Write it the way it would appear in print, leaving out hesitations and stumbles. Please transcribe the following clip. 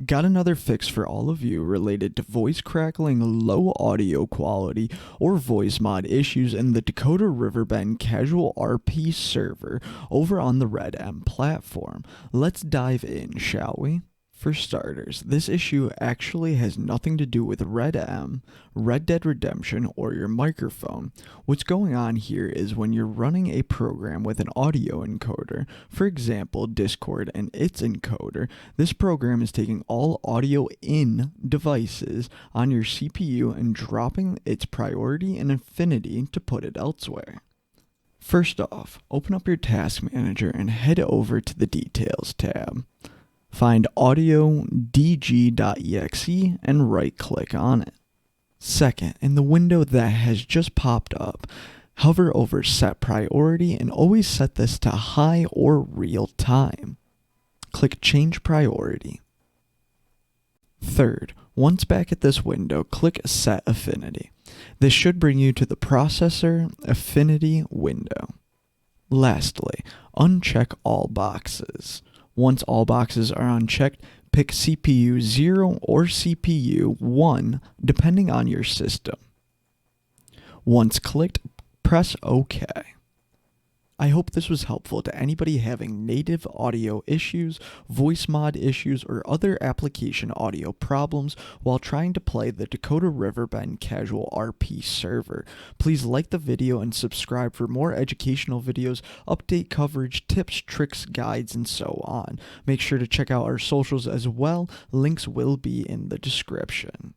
Got another fix for all of you related to voice crackling, low audio quality, or VoiceMod issues in the Dakota Riverbend Casual RP server over on the RedM platform. Let's dive in, shall we? For starters, this issue actually has nothing to do with RedM, Red Dead Redemption, or your microphone. What's going on here is when you're running a program with an audio encoder, for example Discord and its encoder, this program is taking all audio in devices on your CPU and dropping its priority and affinity to put it elsewhere. First off, open up your task manager and head over to the Details tab. Find audio.dg.exe and right-click on it. Second, in the window that has just popped up, hover over Set Priority and always set this to High or Real Time. Click Change Priority. Third, once back at this window, click Set Affinity. This should bring you to the Processor Affinity window. Lastly, uncheck all boxes. Once all boxes are unchecked, pick CPU 0 or CPU 1 depending on your system. Once clicked, press OK. I hope this was helpful to anybody having native audio issues, voice mod issues, or other application audio problems while trying to play the Dakota Riverbend Casual RP server. Please like the video and subscribe for more educational videos, update coverage, tips, tricks, guides, and so on. Make sure to check out our socials as well. Links will be in the description.